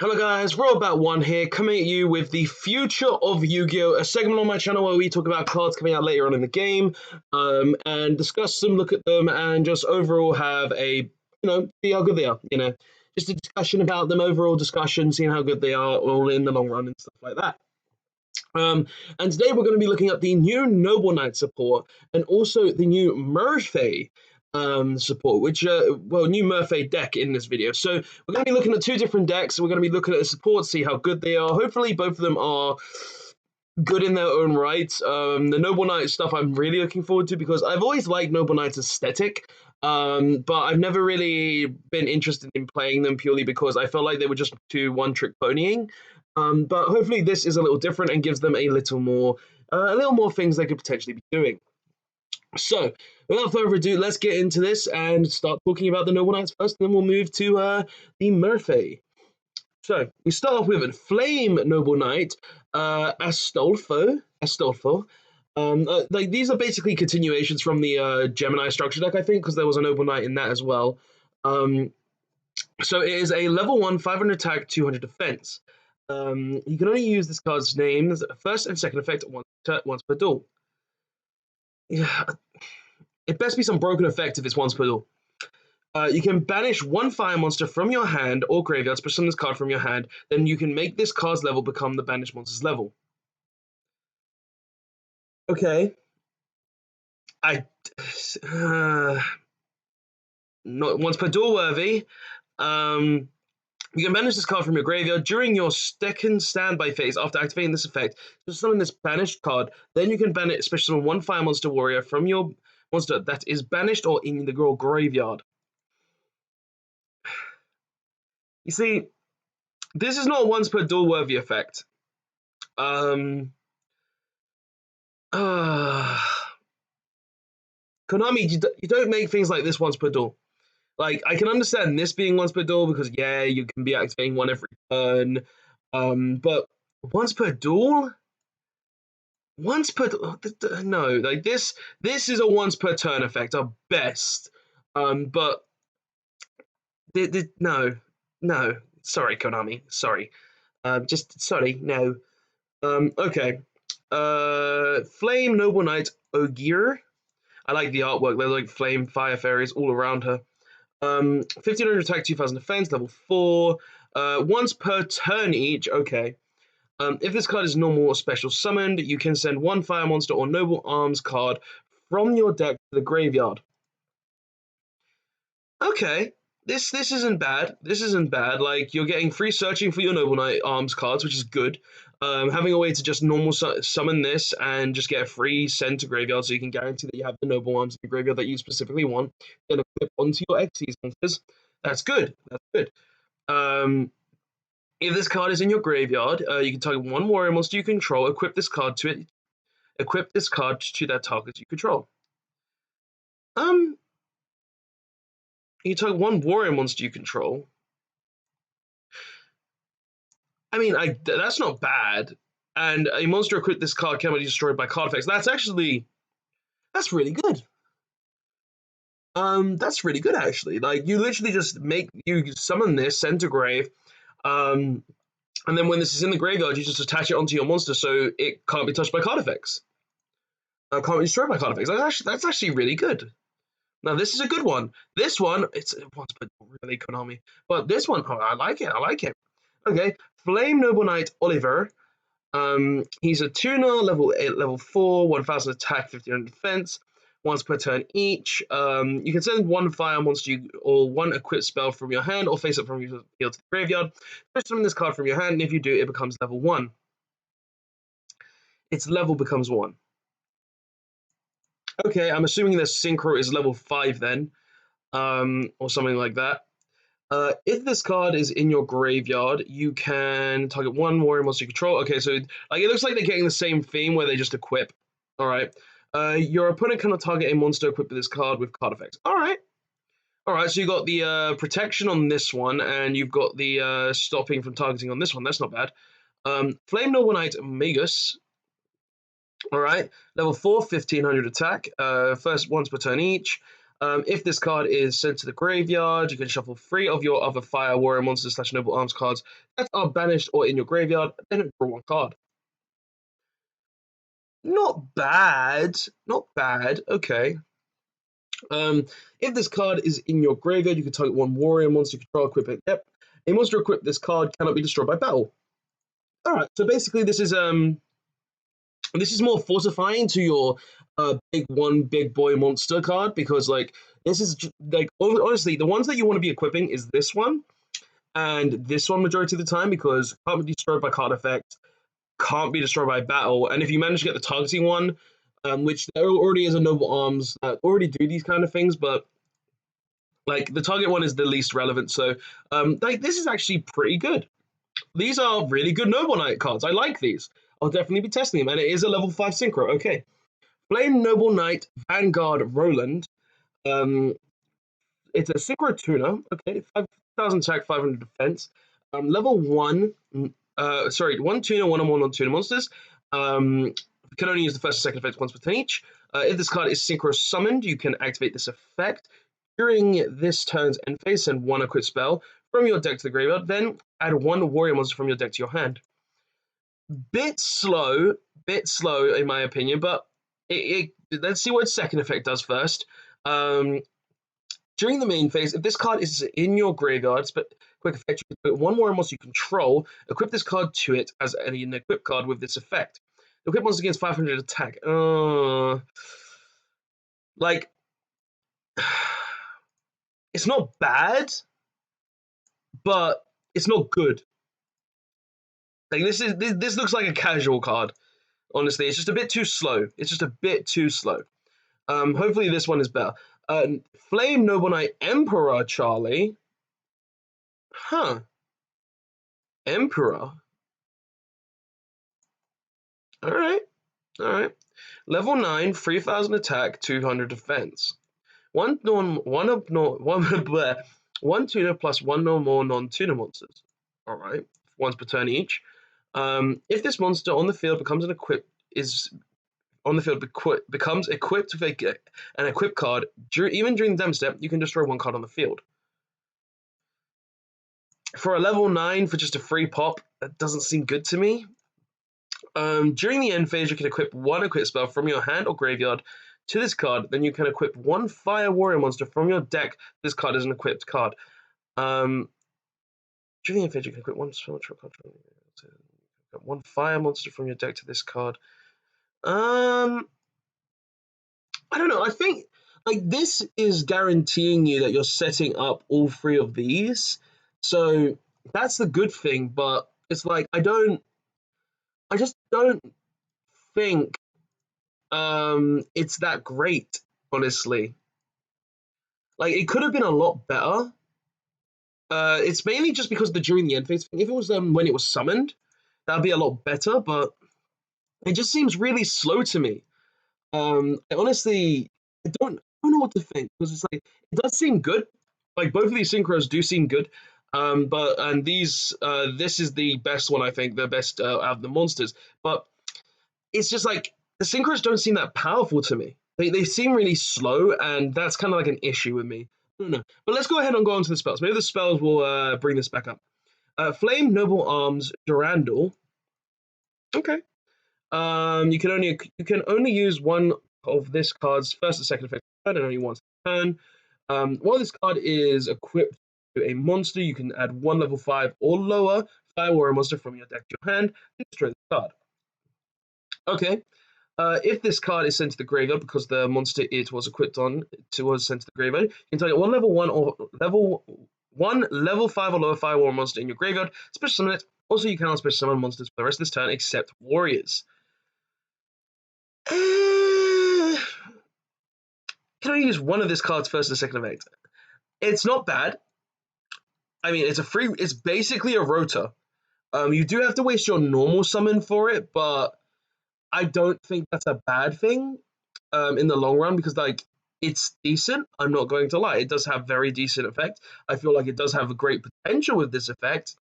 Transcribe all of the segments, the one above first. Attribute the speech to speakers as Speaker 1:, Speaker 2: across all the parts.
Speaker 1: Hello guys, Robot1 here, coming at you with the future of Yu-Gi-Oh! A segment on my channel where we talk about cards coming out later on in the game, and discuss them, look at them, and just overall have a, see how good they are, just a discussion about them, overall discussion, seeing how good they are all in the long run and stuff like that. And today we're going to be looking at the new Noble Knight support and also the new Märfae support, which, new Märfae deck in this video. So we're going to be looking at two different decks. We're going to be looking at the support, see how good they are. Hopefully both of them are good in their own right. The Noble Knight stuff I'm really looking forward to because I've always liked Noble Knight's aesthetic, but I've never really been interested in playing them purely because I felt like they were just too one-trick ponying. But hopefully this is a little different and gives them a little more things they could potentially be doing. So, without further ado, let's get into this and start talking about the Noble Knights first, and then we'll move to the Märfae. So, we start off with Enflame Noble Knight, Astolfo. These are basically continuations from the Gemini structure deck, I think, because there was a Noble Knight in that as well. So it is a level 1, 500 attack, 200 defense. You can only use this card's names first and second effect once per duel. Yeah, it best be some broken effect if it's once per duel. You can banish one fire monster from your hand or graveyard, special this card from your hand, then you can make this card's level become the banished monster's level. Okay. Not once per duel worthy. You can banish this card from your graveyard during your second standby phase after activating this effect. So summon this banished card. Then you can banish special summon one fire monster warrior from your monster that is banished or in the graveyard. You see, this is not a once per duel worthy effect. Konami, you don't make things like this once per duel. Like, I can understand this being once per duel because, yeah, you can be activating one every turn. But once per duel? No, like this is a once per turn effect at best. But no. Sorry, Konami. Sorry. Sorry, no. Okay. Flame Noble Knight Yugioh. I like the artwork. They're like flame fire fairies all around her. 1500 attack, 2000 defense, level 4. Once per turn each. Okay. If this card is normal or special summoned, you can send one fire monster or noble arms card from your deck to the graveyard. Okay. This isn't bad. This isn't bad. Like, you're getting free searching for your Noble Knight arms cards, which is good. Having a way to just normal summon this and just get a free send to graveyard so you can guarantee that you have the noble arms in the graveyard that you specifically want, then equip onto your Xyz monsters. That's good. That's good. If this card is in your graveyard, you can target one warrior monster you control, equip this card to it. Equip this card to that target you control. You target one warrior monster you control. I mean, that's not bad. And a monster equipped this card cannot be destroyed by card effects. That's really good. That's really good actually. Like, you literally just you summon this, send to grave, and then when this is in the graveyard, you just attach it onto your monster so it can't be touched by card effects. Can't be destroyed by card effects. That's actually really good. Now, this is a good one. This one, it's once per really Konami. But this one, oh, I like it. Okay, Flame Noble Knight Oliver. He's a tuner, level 8, level 4, 1000 attack, 1500 defense, once per turn each. You can send one fire monster or one equipped spell from your hand or face up from your field to the graveyard. First summon this card from your hand, and if you do, it becomes level 1. Its level becomes 1. Okay, I'm assuming the Synchro is level 5 then, or something like that. If this card is in your graveyard, you can target one warrior monster you control. Okay, so like it looks like they're getting the same theme where they just equip. All right. Your opponent cannot target a monster equipped with this card with card effects. All right. So you got the protection on this one, and you've got the stopping from targeting on this one. That's not bad. Flame Noble Knight Magus. All right, level 4, 1500 attack. First once per turn each. If this card is sent to the graveyard, you can shuffle 3 of your other Fire Warrior Monsters / Noble Arms cards that are banished or in your graveyard, then draw 1 card. Not bad. Not bad. Okay. If this card is in your graveyard, you can target 1 warrior monster control, equip it. Yep. A monster equipped this card cannot be destroyed by battle. Alright, so basically this is more fortifying to your big boy monster card, because like this is like honestly the ones that you want to be equipping is this one and this one majority of the time, because can't be destroyed by card effect, can't be destroyed by battle, and if you manage to get the targeting one, which there already is a noble arms that already do these kind of things, but like the target one is the least relevant. So like this is actually pretty good. These are really good Noble Knight cards. I like these. I'll definitely be testing them, and it is a level 5 synchro. Okay. Flame Noble Knight Vanguard Roland. It's a synchro tuner. Okay, 5,000 attack, 500 defense. Level 1. Sorry, 1 tuner, 1 on 1 on tuner monsters. Can only use the first and second effects once per turn each. If this card is synchro summoned, you can activate this effect. During this turn's end phase, send 1 equipped spell from your deck to the graveyard, then add 1 warrior monster from your deck to your hand. Bit slow in my opinion, but let's see what second effect does first. During the main phase, if this card is in your graveyard, but quick effect, you can put 1 warrior monster you control, equip this card to it as an equip card with this effect. The equip monster gains 500 attack. Like, it's not bad, but it's not good. Like this looks like a casual card. Honestly, it's just a bit too slow. Hopefully this one is better. Flame Noble Knight Emperor Charlie. Huh. Emperor. Alright. Level 9, 3,000 attack, 200 defense. One tuner plus 1 or more non-tuner monsters. Alright. Once per turn each. If this monster on the field becomes becomes equipped with an equip card, even during the demo step, you can destroy 1 card on the field. For a level 9 for just a free pop, that doesn't seem good to me. During the end phase, you can equip 1 equip spell from your hand or graveyard to this card. Then you can equip 1 fire warrior monster from your deck. This card is an equipped card. During the end phase, you can equip 1 spell card. 1 fire monster from your deck to this card. I don't know. I think like this is guaranteeing you that you're setting up all 3 of these. So that's the good thing, but it's like I just don't think it's that great, honestly. Like it could have been a lot better. It's mainly just because the during the end phase thing. If it was when it was summoned, that'd be a lot better, but it just seems really slow to me. I honestly I don't know what to think, because it's like it does seem good. Like both of these synchros do seem good. But this is the best one, I think, the best out of the monsters. But it's just like the synchros don't seem that powerful to me. They seem really slow, and that's kind of like an issue with me. I don't know. But let's go ahead and go on to the spells. Maybe the spells will bring this back up. Flame Noble Arms Durandal. Okay. You can only use 1 of this card's first and second effect and only once per turn. While this card is equipped to a monster, you can add 1 level 5 or lower Fire Warrior monster from your deck to your hand to destroy the card. Okay. If this card is sent to the graveyard because the monster it was equipped on was sent to the graveyard, you can target 1 level 1 or level 5 or lower Fire Warrior monster in your graveyard, special summon it. Also, you cannot special summon monsters for the rest of this turn except warriors. Can I use 1 of this card's first and second effect? It's not bad. I mean, it's basically a rota. You do have to waste your normal summon for it, but I don't think that's a bad thing in the long run, because like it's decent. I'm not going to lie. It does have very decent effect. I feel like it does have a great potential with this effect.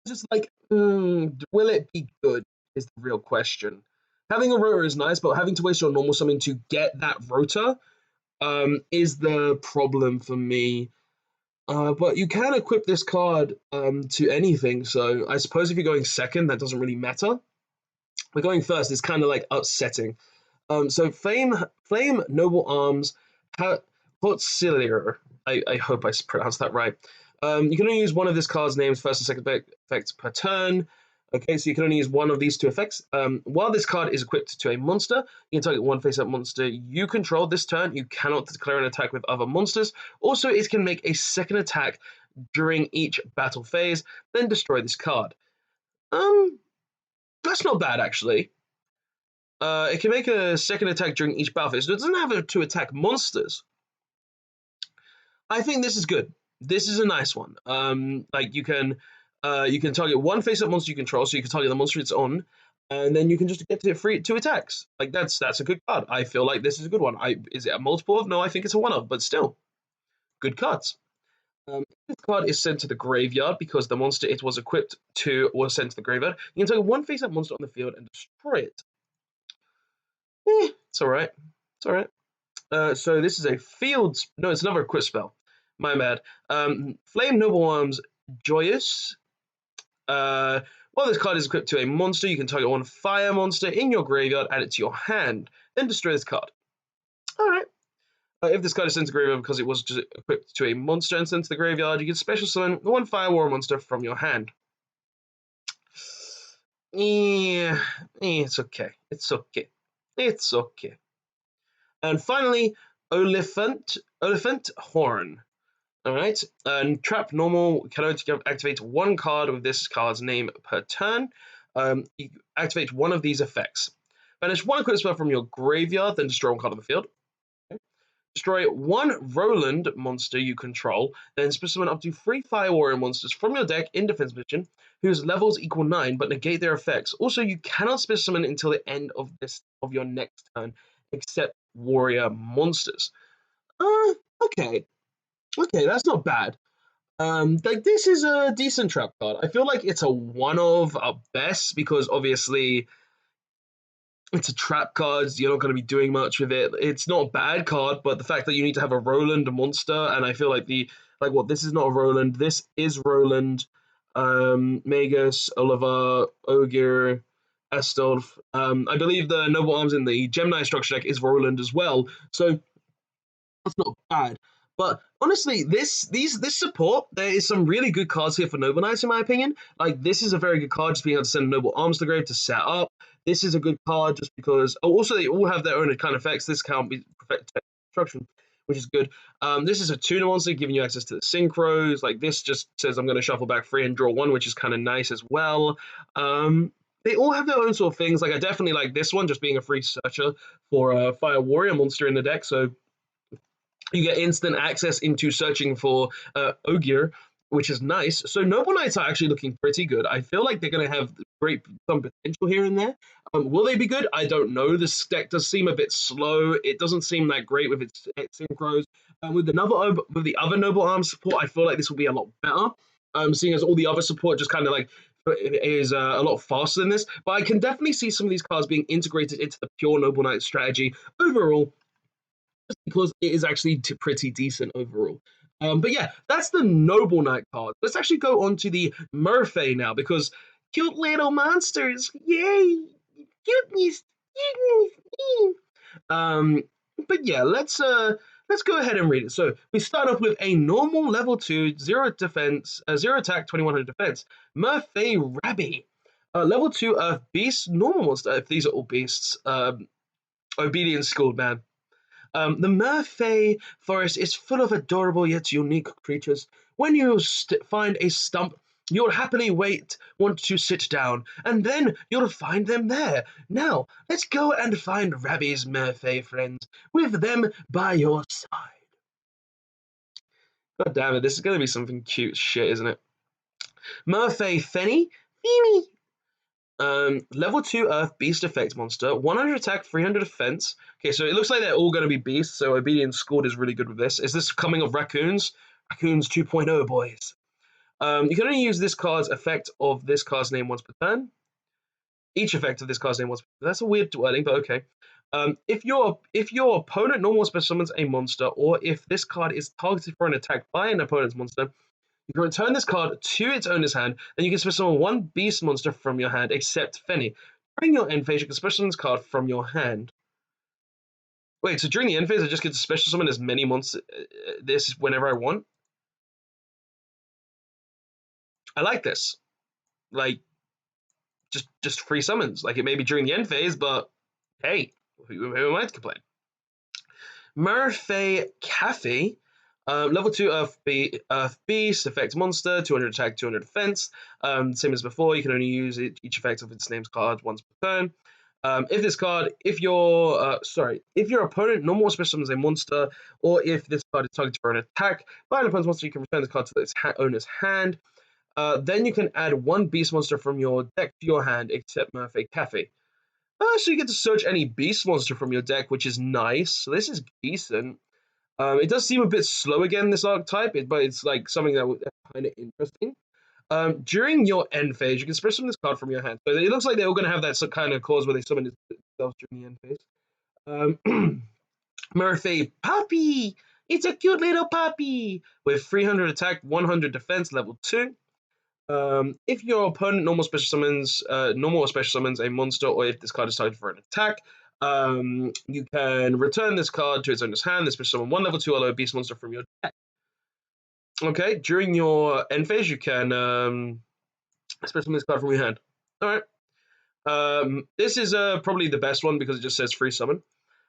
Speaker 1: Just like, will it be good is the real question. Having a rota is nice, but having to waste your normal summon to get that rota, is the problem for me. But you can equip this card to anything, so I suppose if you're going second, that doesn't really matter. But going first is kind of like upsetting. So Flame Noble Arms, Hotzilier. I hope I pronounced that right. You can only use one of this card's names first and second effects per turn. Okay, so you can only use one of these two effects. While this card is equipped to a monster, you can target one face-up monster you control this turn. You cannot declare an attack with other monsters. Also, it can make a second attack during each battle phase, then destroy this card. That's not bad, actually. It can make a second attack during each battle phase. So it doesn't have to attack monsters. I think this is good. This is a nice one. Like you can target one face-up monster you control, so you can target the monster it's on, and then you can just get to two attacks. Like that's a good card. I feel like this is a good one. Is it a multiple of? No, I think it's a one of, but still, good cards. This card is sent to the graveyard because the monster it was equipped to was sent to the graveyard. You can target one face-up monster on the field and destroy it. It's alright. It's alright. So this is a field. No, it's another equip spell. My bad. Flame Noble Arms Joyous. While this card is equipped to a monster, you can target one fire monster in your graveyard, add it to your hand, then destroy this card. Alright. If this card is sent to the graveyard because it was just equipped to a monster and sent to the graveyard, you can special summon one fire war monster from your hand. Yeah, it's okay. It's okay. It's okay. And finally, Elephant Horn. Alright, and Trap Normal can only activate one card with this card's name per turn. You activate one of these effects. Banish one equip spell from your graveyard, then destroy one card on the field. Okay. Destroy one Roland monster you control, then summon up to 3 Fire Warrior monsters from your deck in defense position, whose levels equal 9 but negate their effects. Also, you cannot special summon until the end of your next turn, except warrior monsters. Okay. Okay, that's not bad. Like this is a decent trap card. I feel like it's a one of at best because obviously it's a trap card. You're not going to be doing much with it. It's not a bad card, but the fact that you need to have a Roland monster, and I feel like this is not a Roland. This is Roland, Magus, Oliver, Ogier, Estolf. I believe the Noble Arms in the Gemini structure deck is Roland as well. So that's not bad. But honestly, this support, there is some really good cards here for Noble Knights, in my opinion. Like, this is a very good card, just being able to send Noble Arms to the grave to set up. This is a good card just because... Oh, also, they all have their own kind of effects. This can't be perfect destruction, which is good. This is a tuner monster, giving you access to the synchros. Like, this just says I'm going to shuffle back 3 and draw 1, which is kind of nice as well. They all have their own sort of things. Like, I definitely like this one, just being a free searcher for a Fire Warrior monster in the deck, so... You get instant access into searching for Ogier, which is nice. So Noble Knights are actually looking pretty good. I feel like they're going to have some potential here and there. Will they be good? I don't know. This deck does seem a bit slow. It doesn't seem that great with its synchros. With the other Noble Arms support, I feel like this will be a lot better. Seeing as all the other support just kind of like is a lot faster than this. But I can definitely see some of these cards being integrated into the pure Noble Knight strategy. Overall, because it is actually pretty decent overall. But yeah, that's the Noble Knight card. Let's actually go on to the Märfae now, because cute little monsters, yay, cuteness. Um, but yeah, let's go ahead and read it. So we start off with a normal level 2, 0 defense, 0 attack, 2100 defense. Märfae Rabbi. Level 2 Earth Beast, normal monster. If these are all beasts, obedience schooled, man. The Märfae forest is full of adorable yet unique creatures. When you find a stump, you'll happily want to sit down, and then you'll find them there. Now, let's go and find Rabbi's Märfae friends, with them by your side. God damn it, this is going to be something cute shit, isn't it? Märfae Fenny, Femi. Level 2 Earth Beast Effect Monster, 100 attack, 300 defense. Okay, so it looks like they're all going to be beasts, so Obedience Scored is really good with this. Is this coming of Raccoons? Raccoons 2.0, boys. You can only use this card's effect of this card's name once per turn. Each effect of this card's name once per turn. That's a weird wording, but okay. If your opponent normal special summons a monster, or if this card is targeted for an attack by an opponent's monster, you can return this card to its owner's hand, and you can special summon one beast monster from your hand, except Fenny. During your end phase, you can special summon this card from your hand. Wait, so during the end phase, I just get to special summon as many monsters this whenever I want? I like this. Like, just free summons. Like, it may be during the end phase, but hey, who am I to complain? Märfae Cafe, level 2 Earth Beast, effect monster, 200 attack, 200 defense. Same as before, you can only use each effect of its name's card once per turn. If your opponent normal special summons a monster, or if this card is targeted for an attack by an opponent's monster, you can return this card to its owner's hand. Then you can add one beast monster from your deck to your hand, except Märfae Cafe. So you get to search any beast monster from your deck, which is nice. So this is decent. It does seem a bit slow again, this archetype, but it's like something that's kind of interesting. During your end phase, you can special summon this card from your hand. So it looks like they're all going to have that kind of cause where they summon themselves during the end phase. Märfae Puppy! It's a cute little puppy! With 300 attack, 100 defense, level 2. If your opponent normal or special summons a monster, or if this card is targeted for an attack, you can return this card to its owner's hand. This special summon one level 2 or lower beast monster from your deck. Okay, during your end phase, you can special summon this card from your hand. All right. This is probably the best one because it just says free summon.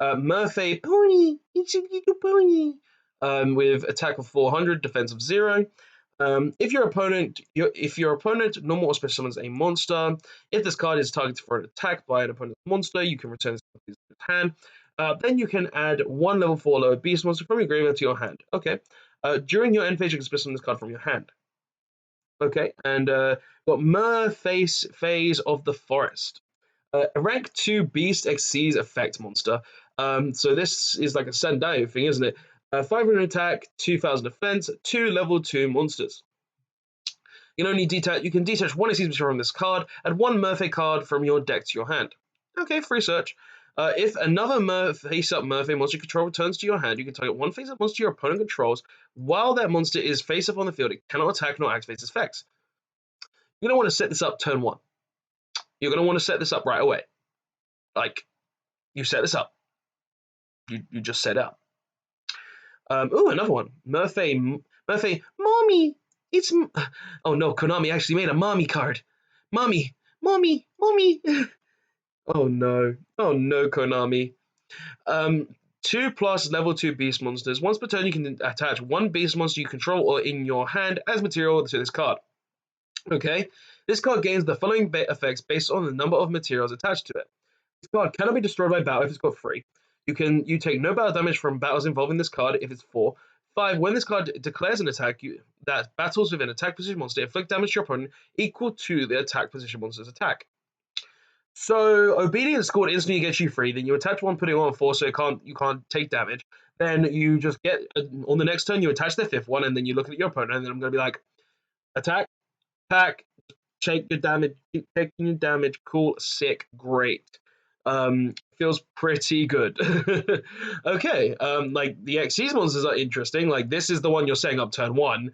Speaker 1: Märfae Pony, it's a little pony. With attack of 400, defense of 0. If your opponent normal or special summons a monster, if this card is targeted for an attack by an opponent's monster, you can return this card to its hand. Then you can add one level 4 lower beast monster from your graveyard to your hand. Okay. During your end phase, you can special summon this card from your hand. Okay, and got Märfae Phase of the Forest. A rank 2 beast exceeds effect monster. So this is like a Sandai thing, isn't it? 500 attack, 2000 defense, 2 level 2 monsters. You can detach one exceeds from this card, add one Märfae card from your deck to your hand. Okay, free search. If another face-up Märfae monster you control returns to your hand, you can target one face-up monster your opponent controls. While that monster is face-up on the field, it cannot attack nor activate its effects. You're going to want to set this up turn 1. You're going to want to set this up right away. Like, you set this up. You just set up. Another one. Märfae, Mommy! Oh no, Konami actually made a Mommy card. Mommy! Oh no, Konami. 2+ level 2 beast monsters. Once per turn, you can attach one beast monster you control or in your hand as material to this card. Okay, this card gains the following effects based on the number of materials attached to it. This card cannot be destroyed by battle if it's got 3. You take no battle damage from battles involving this card if it's 4. 5. When this card declares an attack that battles with an attack position monster, inflict damage to your opponent equal to the attack position monster's attack. So obedience scored instantly gets you 3. Then you attach one, putting on 4, so you can't take damage. Then you just get on the next turn you attach the 5th one, and then you look at your opponent, and then I'm gonna be like, attack, take your damage, keep taking your damage. Cool, sick, great. Feels pretty good. Okay, like the Xyz monsters are interesting. Like this is the one you're setting up turn 1.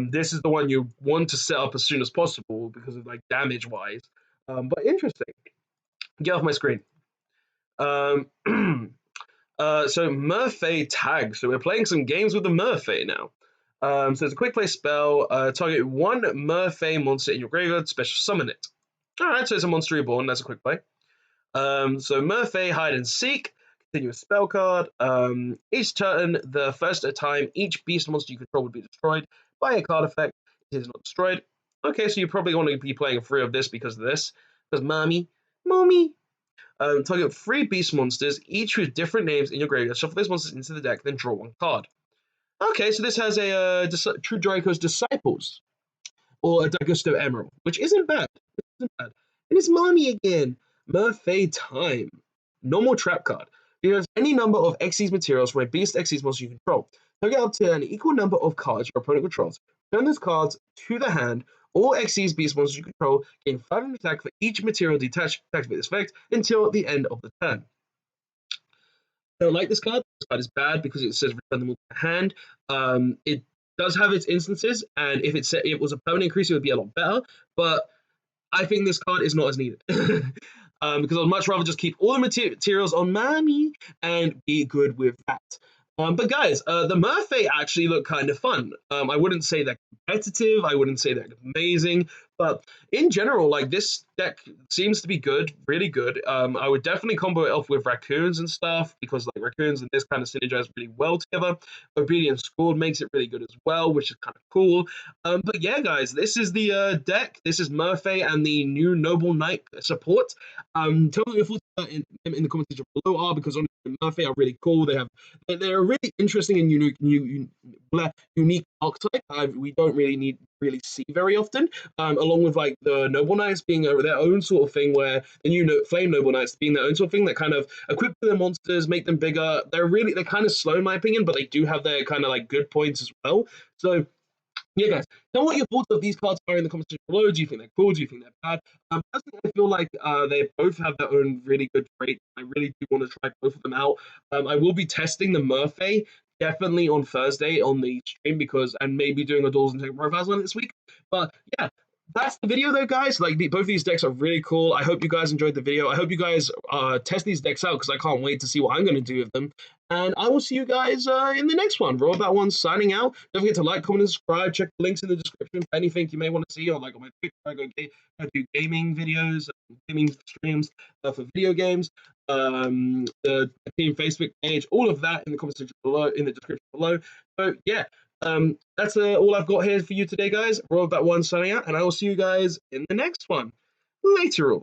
Speaker 1: This is the one you want to set up as soon as possible because of like damage wise. But interesting. Get off my screen. So Märfae tag. So we're playing some games with the Märfae now. So it's a quick play spell. Target one Märfae monster in your graveyard. Special summon it. All right, so it's a monster reborn. That's a quick play. So Märfae hide and seek. Continuous spell card. Each turn, the first time, each beast monster you control would be destroyed by a card effect. It is not destroyed. Okay, so you probably want to be playing 3 of this because of this. Because mommy. Target 3 beast monsters, each with different names in your graveyard. Shuffle those monsters into the deck, then draw 1 card. Okay, so this has a True Draco's Disciples, or a Dagusto Emerald, which isn't bad. And it's mommy again. Märfae Time. Normal trap card. You have any number of Xyz materials from a beast Xyz monster you control. Target up to an equal number of cards your opponent controls. Turn those cards to the hand. All Xyz beast monsters you control gain 500 attack for each material detached to activate this effect until the end of the turn. I don't like this card. This card is bad because it says return them all to hand. It does have its instances, and if it was a permanent increase, it would be a lot better. But I think this card is not as needed. Because I'd much rather just keep all the materials on Mammy and be good with that. But guys, the Märfae actually look kind of fun. I wouldn't say they're competitive. I wouldn't say they're amazing. But in general, like this deck seems to be good, really good. I would definitely combo it off with raccoons and stuff because like raccoons and this kind of synergize really well together. Obedience Scored makes it really good as well, which is kind of cool. But yeah, guys, this is the deck. This is Märfae and the new Noble Knight support. Tell me your thoughts in the comments section below are because honestly, Märfae are really cool. They're a really interesting and unique archetype. We don't really see very often. Along with like the Noble Knights being their own sort of thing, where the new Flame Noble Knights being their own sort of thing that kind of equip their monsters, make them bigger. They're kind of slow in my opinion, but they do have their kind of like good points as well. So yeah, guys, tell me what your thoughts of these cards are in the comments section below. Do you think they're cool? Do you think they're bad? Personally, I feel like they both have their own really good traits. I really do want to try both of them out. I will be testing the Märfae definitely on Thursday on the stream and maybe doing a duels and tech profiles on it this week. But yeah, that's the video though, guys. Like both of these decks are really cool. I hope you guys enjoyed the video. I hope you guys test these decks out because I can't wait to see what I'm going to do with them. And I will see you guys in the next one. Roll that one signing out. Don't forget to like, comment, and subscribe. Check the links in the description for anything you may want to see or like on my Twitter. I do gaming videos, gaming streams for video games. The team Facebook page, all of that in the comment section below, in the description below. So yeah, that's all I've got here for you today, guys. Roll that one signing out, and I will see you guys in the next one later on.